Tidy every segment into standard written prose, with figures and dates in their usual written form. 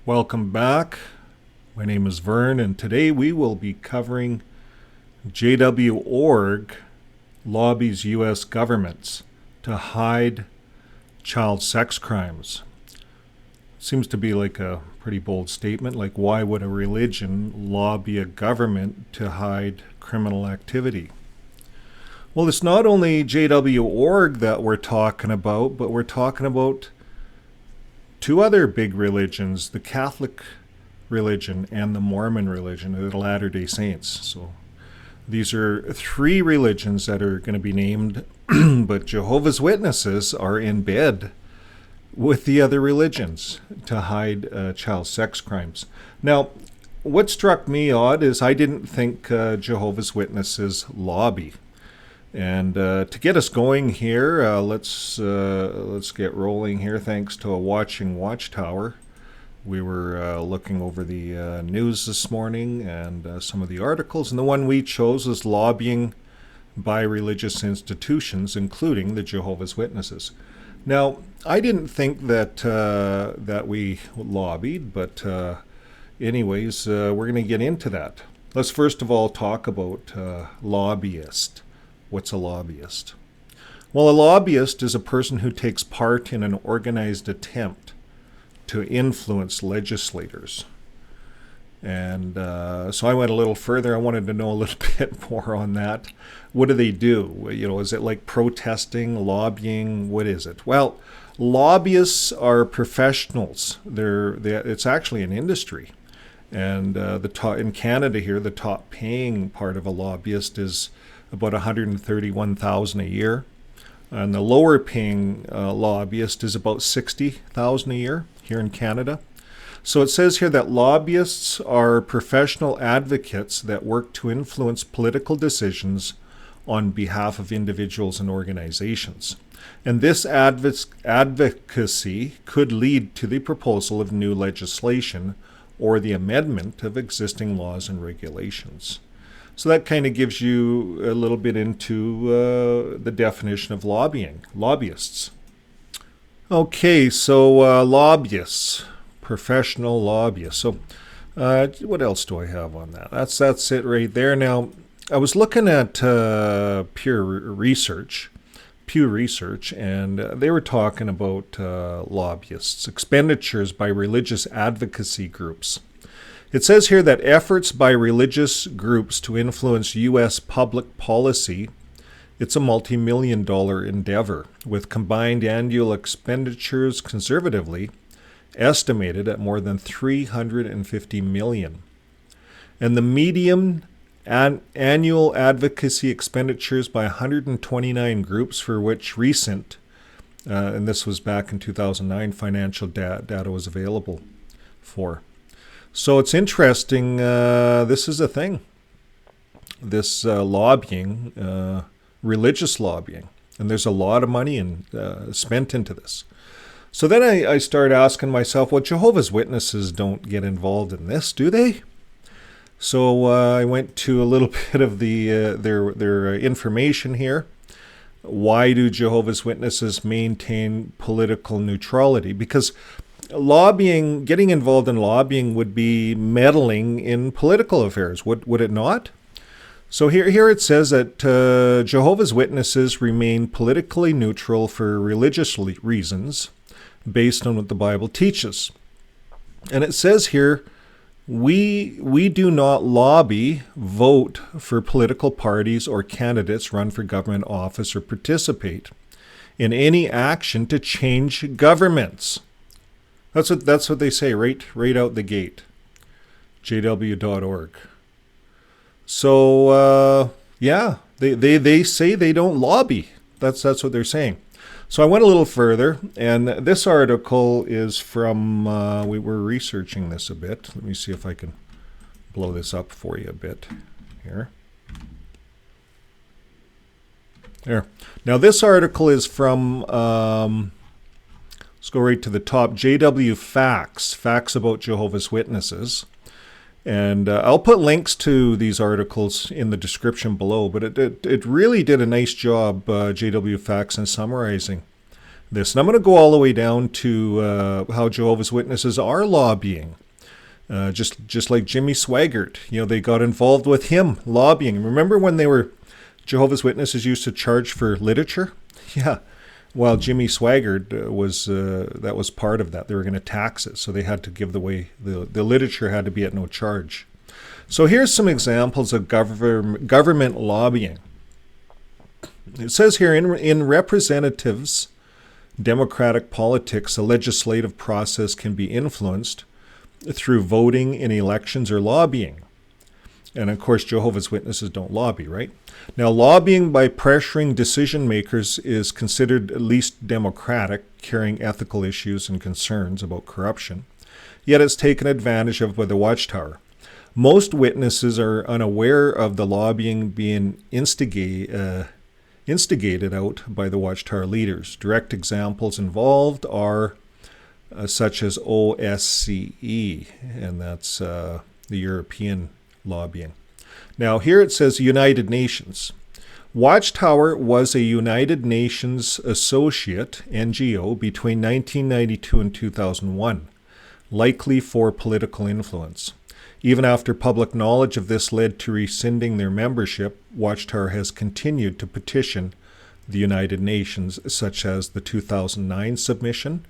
Welcome back. My name is Vern, and today we will be covering JW.org lobbies U.S. governments to hide child sex crimes. Seems to be like a pretty bold statement, like why would a religion lobby a government to hide criminal activity? Well, it's not only JW.org that we're talking about, but we're talking about two other big religions, the Catholic religion and the Mormon religion, the Latter-day Saints. So these are three religions that are going to be named, but Jehovah's Witnesses are in bed with the other religions to hide child sex crimes. Now, what struck me odd is I didn't think Jehovah's Witnesses lobby. And to get us going here, let's get rolling here. Thanks to a watching watchtower, we were looking over the news this morning and some of the articles, and the one we chose is lobbying by religious institutions, including the Jehovah's Witnesses. Now, I didn't think that that we lobbied, but anyways, we're going to get into that. Let's first of all talk about lobbyist. What's a lobbyist? Well, a lobbyist is a person who takes part in an organized attempt to influence legislators. And so I went a little further. I wanted to know a little bit more on that. What do they do? You know, is it like protesting, lobbying? What is it? Well, lobbyists are professionals. It's actually an industry. And in Canada here, the top paying part of a lobbyist is about $131,000 a year, and the lower paying lobbyist is about $60,000 a year here in Canada. So it says here that lobbyists are professional advocates that work to influence political decisions on behalf of individuals and organizations. And this advocacy could lead to the proposal of new legislation or the amendment of existing laws and regulations. So that kind of gives you a little bit into the definition of lobbyists. Okay, so lobbyists, professional lobbyists. So what else do I have on that? That's it right there. Now, I was looking at Pew Research, and they were talking about lobbyists, expenditures by religious advocacy groups. It says here that efforts by religious groups to influence U.S. public policy, it's a multi-million-dollar endeavor, with combined annual expenditures conservatively estimated at more than $350 million. And the median annual advocacy expenditures by 129 groups for which recent, and this was back in 2009, financial data was available for. So it's interesting, this is a thing, this lobbying, religious lobbying, and there's a lot of money spent into this. So then I start asking myself, well, Jehovah's Witnesses don't get involved in this, do they? So I went to a little bit of their information here. Why do Jehovah's Witnesses maintain political neutrality? Because getting involved in lobbying would be meddling in political affairs, would it not? So here it says that Jehovah's Witnesses remain politically neutral for religious reasons based on what the Bible teaches. And it says here, we do not lobby, vote for political parties or candidates, run for government office, or participate in any action to change governments. That's what they say right out the gate. JW.org. So yeah, they say they don't lobby. That's what they're saying. So I went a little further, and this article is from we were researching this a bit. Let me see if I can blow this up for you a bit here. There. Now this article is from let's go right to the top. JW Facts about Jehovah's Witnesses. And I'll put links to these articles in the description below, but it really did a nice job, JW Facts, in summarizing this. And I'm going to go all the way down to how Jehovah's Witnesses are lobbying. Just like Jimmy Swaggart, they got involved with him lobbying. Remember when Jehovah's Witnesses used to charge for literature? Yeah. Well, Jimmy Swaggart that was part of that. They were going to tax it, so they had to give the literature had to be at no charge. So here's some examples of government lobbying. It says here, in representatives' democratic politics, the legislative process can be influenced through voting in elections or lobbying. And of course, Jehovah's Witnesses don't lobby, right? Now, lobbying by pressuring decision makers is considered at least democratic, carrying ethical issues and concerns about corruption. Yet it's taken advantage of by the Watchtower. Most witnesses are unaware of the lobbying being instigated out by the Watchtower leaders. Direct examples involved are such as OSCE, and that's the European lobbying. Now here it says United Nations. Watchtower was a United Nations associate, NGO, between 1992 and 2001, likely for political influence. Even after public knowledge of this led to rescinding their membership, Watchtower has continued to petition the United Nations, such as the 2009 submission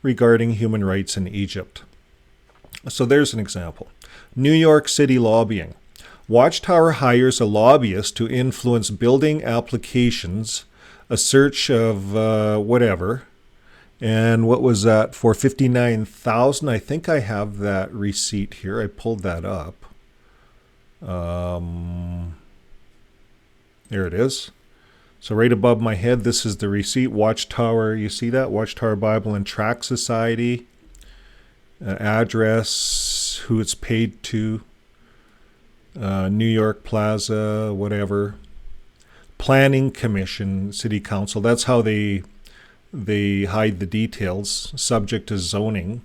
regarding human rights in Egypt. So there's an example. New York City lobbying. Watchtower hires a lobbyist to influence building applications, a search of whatever. And what was that for? $59,000. I think I have that receipt here. I pulled that up. There it is. So right above my head, this is the receipt. Watchtower, you see that? Watchtower Bible and Tract Society. Address, who it's paid to. New York Plaza, whatever. Planning Commission, City Council. That's how they hide the details. Subject to zoning.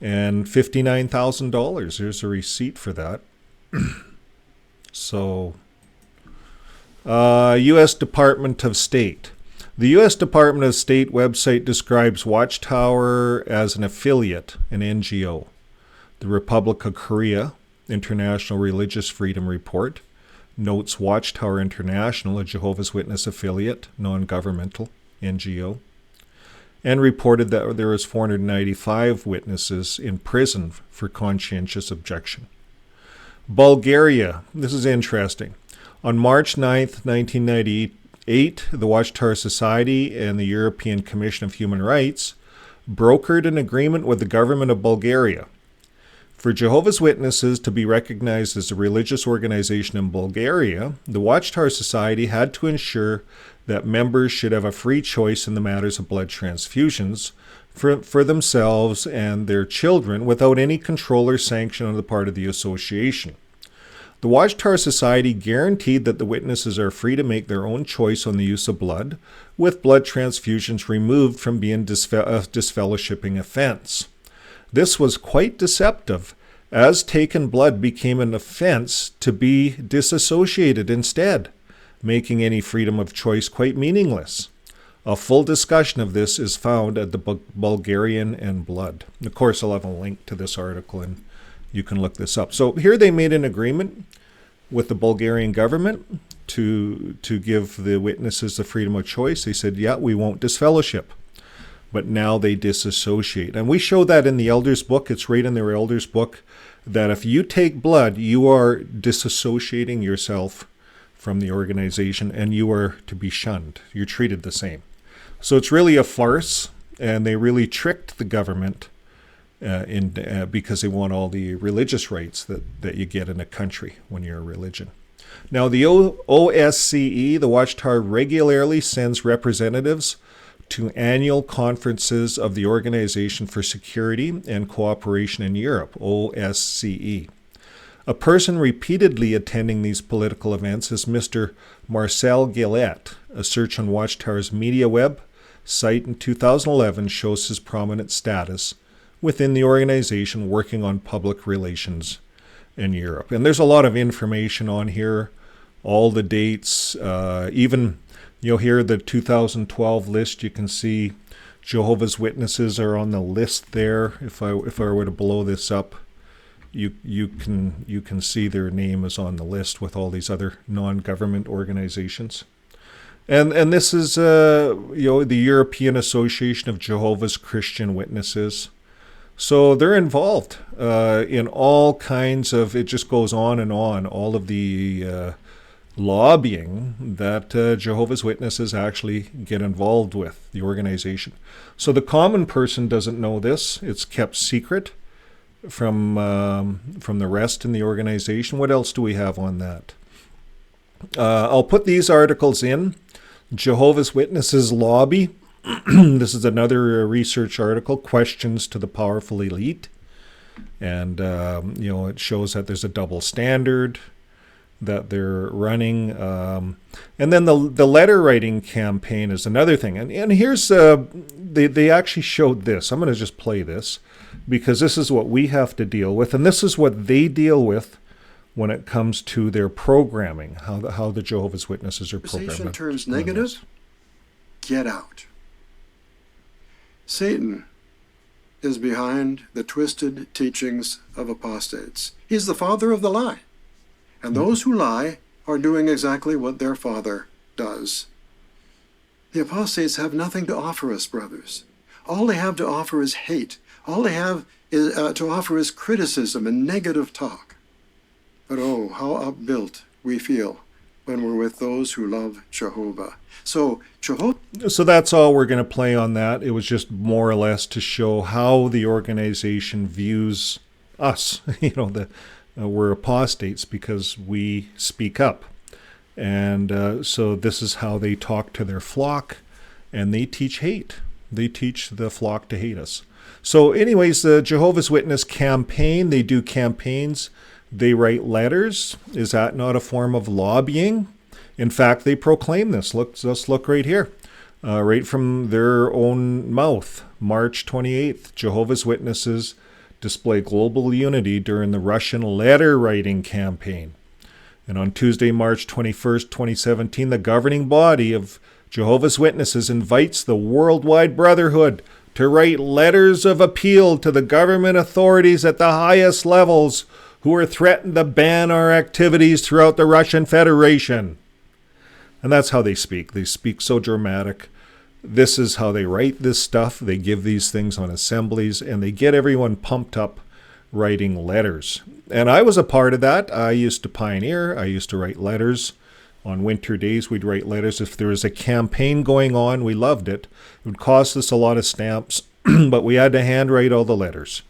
And $59,000. There's a receipt for that. So, U.S. Department of State. The U.S. Department of State website describes Watchtower as an affiliate, an NGO. The Republic of Korea International Religious Freedom Report notes Watchtower International, a Jehovah's Witness affiliate, non-governmental NGO, and reported that there was 495 witnesses in prison for conscientious objection. Bulgaria, this is interesting. On March 9th, 1998, the Watchtower Society and the European Commission of Human Rights brokered an agreement with the government of Bulgaria. For Jehovah's Witnesses to be recognized as a religious organization in Bulgaria, the Watchtower Society had to ensure that members should have a free choice in the matters of blood transfusions for themselves and their children without any control or sanction on the part of the association. The Watchtower Society guaranteed that the witnesses are free to make their own choice on the use of blood, with blood transfusions removed from being a disfellowshipping offense. This was quite deceptive, as taken blood became an offense to be disassociated instead, making any freedom of choice quite meaningless. A full discussion of this is found at the Bulgarian and Blood. Of course, I'll have a link to this article and you can look this up. So here they made an agreement with the Bulgarian government to give the witnesses the freedom of choice. They said, yeah, we won't disfellowship. But now they disassociate. And we show that in the elders' book. It's right in their elders' book that if you take blood, you are disassociating yourself from the organization and you are to be shunned. You're treated the same. So it's really a farce, and they really tricked the government because they want all the religious rights that you get in a country when you're a religion. Now, the OSCE, the Watchtower, regularly sends representatives to annual conferences of the Organization for Security and Cooperation in Europe, OSCE. A person repeatedly attending these political events is Mr. Marcel Gillette. A search on Watchtower's media web site in 2011 shows his prominent status within the organization working on public relations in Europe. And there's a lot of information on here, all the dates, even Here the 2012 list, you can see Jehovah's Witnesses are on the list there. If I were to blow this up, you can see their name is on the list with all these other non-government organizations. And this is the European Association of Jehovah's Christian Witnesses. So they're involved in all kinds of, it just goes on and on, all of the lobbying that Jehovah's Witnesses actually get involved with, the organization. So the common person doesn't know this. It's kept secret from the rest in the organization. What else do we have on that? I'll put these articles in. Jehovah's Witnesses lobby. This is another research article, Questions to the Powerful Elite. And, it shows that there's a double standard that they're running. And then the letter writing campaign is another thing. And here's, they actually showed this. I'm going to just play this because this is what we have to deal with. And this is what they deal with when it comes to their programming, how the Jehovah's Witnesses are programming. Conversation turns negative, get out. Satan is behind the twisted teachings of apostates. He's the father of the lie. And those who lie are doing exactly what their father does. The apostates have nothing to offer us, brothers. All they have to offer is hate. All they have to offer is criticism and negative talk. But oh, how upbuilt we feel when we're with those who love Jehovah. So that's all we're going to play on that. It was just more or less to show how the organization views us. We're apostates because we speak up. And so this is how they talk to their flock, and they teach hate. They teach the flock to hate us. So anyways, the Jehovah's Witness campaign, they do campaigns. They write letters. Is that not a form of lobbying? In fact, they proclaim this. Let's look right here. Right from their own mouth. March 28th, Jehovah's Witnesses display global unity during the Russian letter writing campaign. And on Tuesday, March 21st, 2017, the governing body of Jehovah's Witnesses invites the worldwide brotherhood to write letters of appeal to the government authorities at the highest levels who are threatened to ban our activities throughout the Russian Federation. And that's how they speak. They speak so dramatic. This is how they write this stuff. They give these things on assemblies, and they get everyone pumped up writing letters. And I was a part of that. I used to pioneer. I used to write letters. On winter days, we'd write letters. If there was a campaign going on, we loved it. It would cost us a lot of stamps, but we had to handwrite all the letters.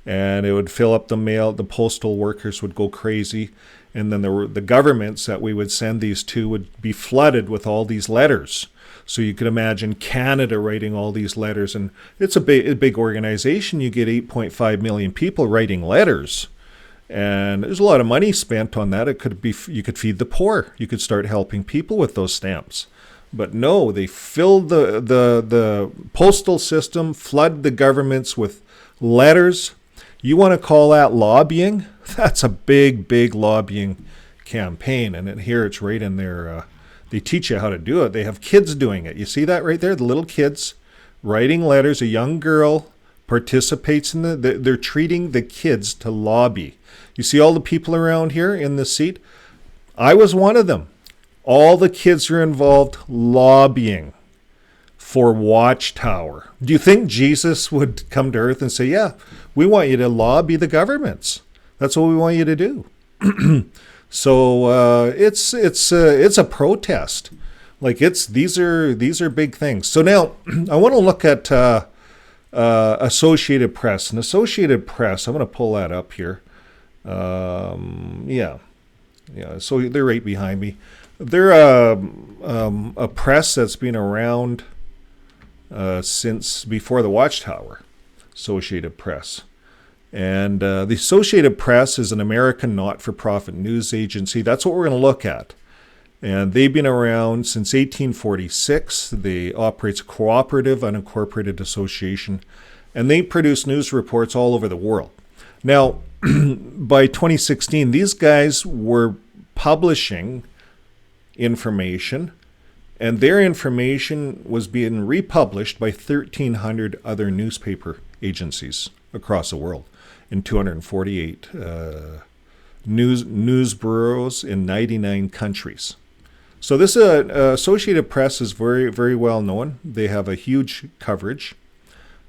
And it would fill up the mail. The postal workers would go crazy. And then the governments that we would send these to would be flooded with all these letters. So you could imagine Canada writing all these letters. And it's a big organization. You get 8.5 million people writing letters. And there's a lot of money spent on that. You could feed the poor. You could start helping people with those stamps. But no, they filled the postal system, flood the governments with letters. You want to call that lobbying? That's a big lobbying campaign. And here it's right in there. They teach you how to do it. They have kids doing it. You see that right there? The little kids writing letters. A young girl participates in they're treating the kids to lobby. You see all the people around here in this seat? I was one of them. All the kids are involved lobbying for Watchtower. Do you think Jesus would come to earth and say, yeah, we want you to lobby the governments. That's what we want you to do. So it's a protest. Like these are big things. So now I want to look at Associated Press. And Associated Press, I'm going to pull that up here. Yeah. So they're right behind me. They're a press that's been around since before the Watchtower. Associated Press. And the Associated Press is an American not-for-profit news agency. That's what we're going to look at. And they've been around since 1846. They operate a cooperative, unincorporated association. And they produce news reports all over the world. Now, by 2016, these guys were publishing information And their information was being republished by 1,300 other newspaper agencies across the world in 248 news bureaus in 99 countries. So this Associated Press is very, very well known. They have a huge coverage.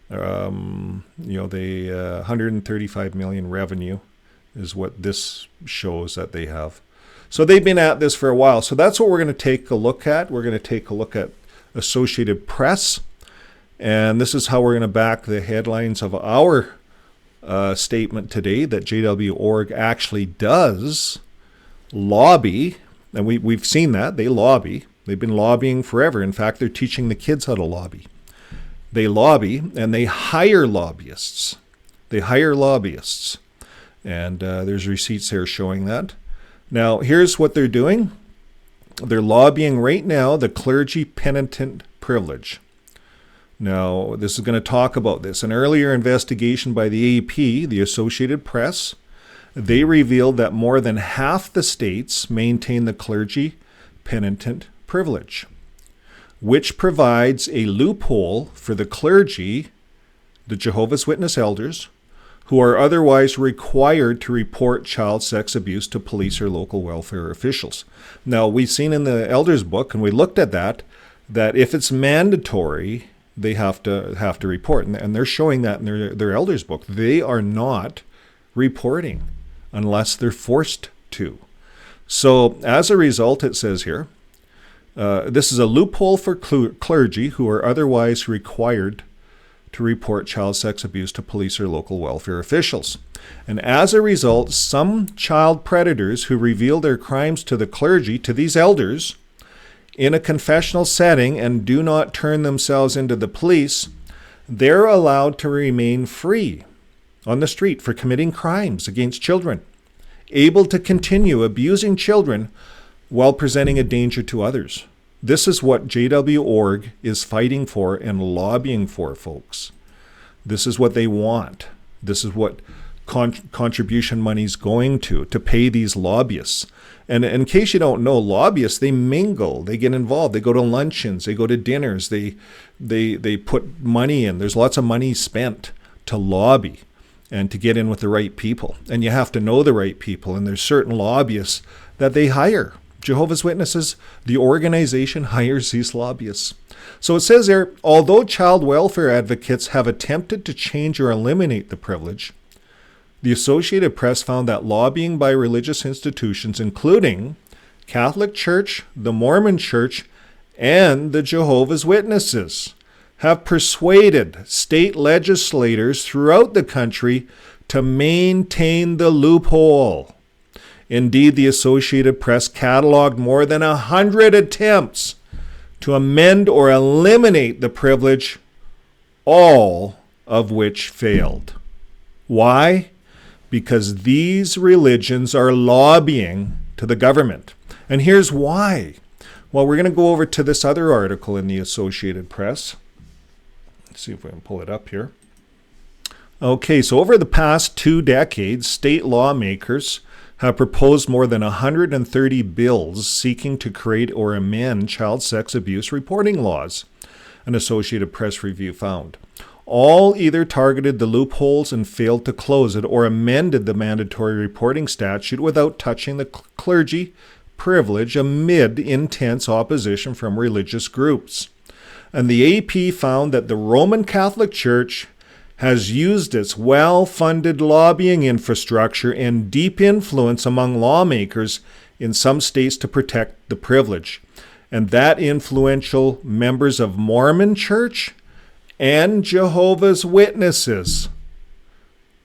They 135 million revenue is what this shows that they have. So they've been at this for a while. So that's what we're going to take a look at. We're going to take a look at Associated Press. And this is how we're going to back the headlines of our statement today that JW.org actually does lobby. And we've seen that. They lobby. They've been lobbying forever. In fact, they're teaching the kids how to lobby. They lobby and they hire lobbyists. And there's receipts here showing that. Now, here's what they're doing. They're lobbying right now the clergy-penitent privilege. Now, this is going to talk about this. An earlier investigation by the AP, the Associated Press, they revealed that more than half the states maintain the clergy-penitent privilege, which provides a loophole for the clergy, the Jehovah's Witness elders, who are otherwise required to report child sex abuse to police or local welfare officials. Now, we've seen in the elders book, and we looked at that if it's mandatory, they have to report. And they're showing that in their elders book. They are not reporting unless they're forced to. So as a result, it says here, this is a loophole for clergy who are otherwise required to report child sex abuse to police or local welfare officials. And as a result, some child predators who reveal their crimes to the clergy, to these elders, in a confessional setting and do not turn themselves into the police, they're allowed to remain free on the street for committing crimes against children, able to continue abusing children while presenting a danger to others. This is what JW.org is fighting for and lobbying for, folks. This is what they want. This is what contribution money's going to pay these lobbyists. And in case you don't know, lobbyists, they mingle, they get involved, they go to luncheons, they go to dinners, they put money in. There's lots of money spent to lobby and to get in with the right people. And you have to know the right people, and there's certain lobbyists that they hire. Jehovah's Witnesses, the organization, hires these lobbyists. So it says there, although child welfare advocates have attempted to change or eliminate the privilege, the Associated Press found that lobbying by religious institutions, including Catholic Church, the Mormon Church, and the Jehovah's Witnesses, have persuaded state legislators throughout the country to maintain the loophole. Indeed, the Associated Press catalogued more than 100 attempts to amend or eliminate the privilege, all of which failed. Why? Because these religions are lobbying to the government. And here's why. Well, we're going to go over to this other article in the Associated Press. Let's see if we can pull it up here. Okay, so over the past 2 decades, state lawmakers have proposed more than 130 bills seeking to create or amend child sex abuse reporting laws, an Associated Press review found. All either targeted the loopholes and failed to close it, or amended the mandatory reporting statute without touching the clergy privilege amid intense opposition from religious groups. And the AP found that the Roman Catholic Church has used its well-funded lobbying infrastructure and deep influence among lawmakers in some states to protect the privilege. And that influential members of Mormon Church and Jehovah's Witnesses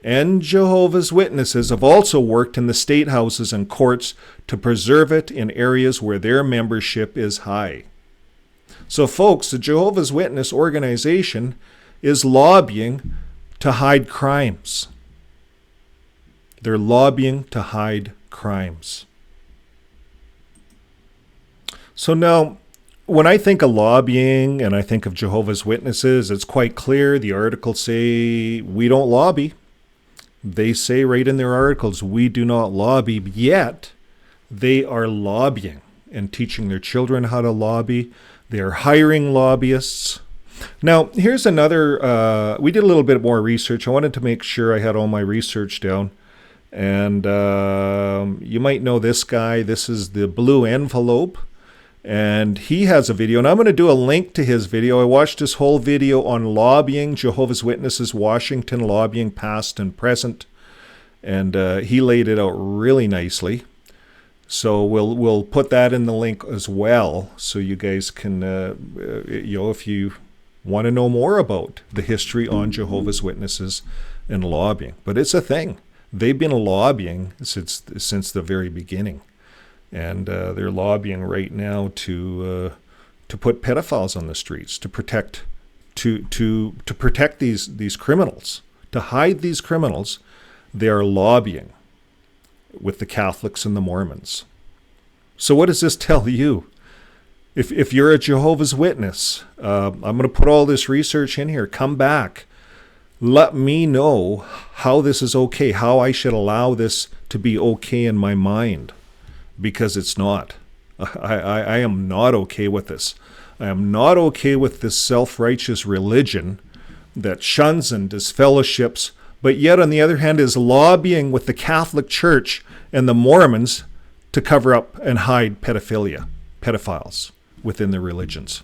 have also worked in the state houses and courts to preserve it in areas where their membership is high. So folks, the Jehovah's Witness organization is lobbying to hide crimes. They're lobbying to hide crimes. So now, when I think of lobbying and I think of Jehovah's Witnesses, it's quite clear. The articles say we don't lobby. They say right in their articles, we do not lobby, yet they are lobbying and teaching their children how to lobby. They're hiring lobbyists. Now, here's another, we did a little bit more research. I wanted to make sure I had all my research down. And you might know this guy. This is the Blue Envelope. And he has a video, and I'm going to do a link to his video. I watched his whole video on lobbying, Jehovah's Witnesses, Washington lobbying, past and present. And he laid it out really nicely. So we'll put that in the link as well, so you guys can, if you want to know more about the history on Jehovah's Witnesses and lobbying. But it's a thing. They've been lobbying since the very beginning. And they're lobbying right now to put pedophiles on the streets, to protect these criminals, to hide these criminals. They are lobbying with the Catholics and the Mormons. So what does this tell you? If you're a Jehovah's Witness, I'm going to put all this research in here. Come back. Let me know how this is okay, how I should allow this to be okay in my mind. Because it's not. I am not okay with this. I am not okay with this self-righteous religion that shuns and disfellowships, but yet on the other hand is lobbying with the Catholic Church and the Mormons to cover up and hide pedophiles within their religions,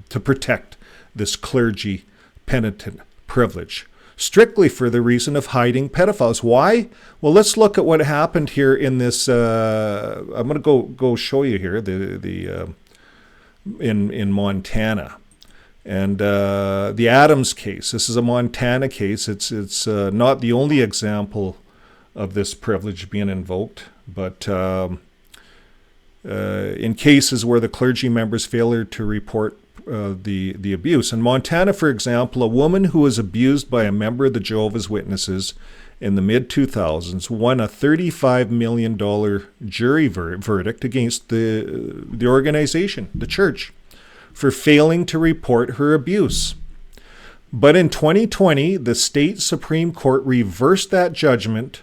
to protect this clergy-penitent privilege, strictly for the reason of hiding pedophiles. Why? Well, let's look at what happened here in this. I'm going to go show you here in Montana, and the Adams case. This is a Montana case. It's not the only example of this privilege being invoked, but in cases where the clergy members fail to report the abuse. In Montana, for example, a woman who was abused by a member of the Jehovah's Witnesses in the mid-2000s won a $35 million jury verdict against the organization, the church, for failing to report her abuse. But in 2020, the state Supreme Court reversed that judgment,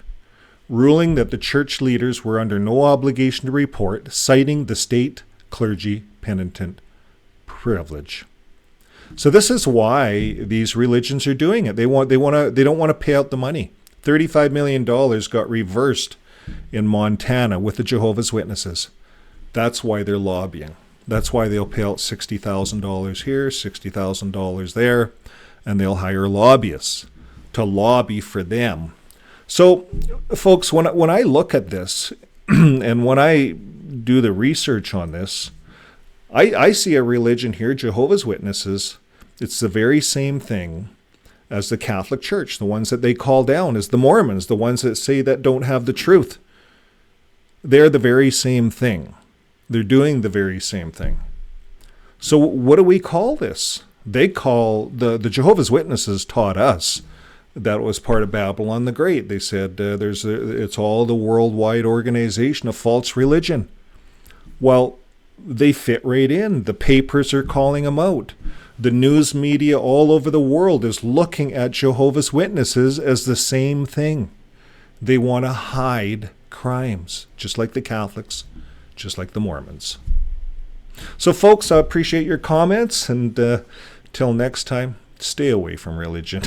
ruling that the church leaders were under no obligation to report, citing the state clergy-penitent privilege. So this is why these religions are doing it. They don't want to pay out the money. $35 million got reversed in Montana with the Jehovah's Witnesses. That's why they're lobbying. That's why they'll pay out $60,000 here, $60,000 there, and they'll hire lobbyists to lobby for them. So, folks, when I look at this and when I do the research on this, I see a religion here, Jehovah's Witnesses. It's the very same thing as the Catholic Church, the ones that they call down as the Mormons, the ones that say that don't have the truth. They're the very same thing. They're doing the very same thing. So what do we call this? They call, the Jehovah's Witnesses taught us that it was part of Babylon the Great. They said it's all the worldwide organization of false religion. Well, they fit right in. The papers are calling them out. The news media all over the world is looking at Jehovah's Witnesses as the same thing. They want to hide crimes, just like the Catholics, just like the Mormons. So, folks, I appreciate your comments, and till next time, stay away from religion.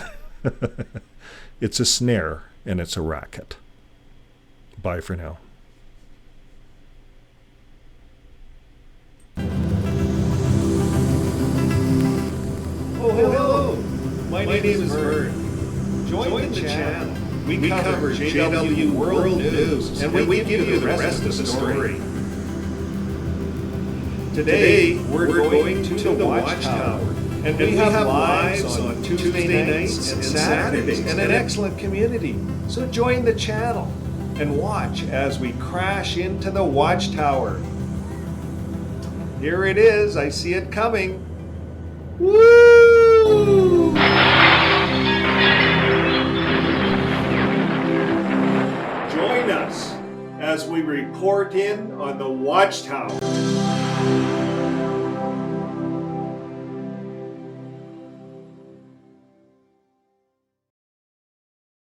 It's a snare, and it's a racket. Bye for now. Oh, hello. My name is Vern. Join the channel. We cover JW World News, and we give you the rest of the story. Today, we're going to the Watchtower, and we have lives on Tuesday nights and Saturdays, and an excellent community. So join the channel and watch as we crash into the Watchtower. Here it is. I see it coming. Woo! Join us as we report in on the Watchtower.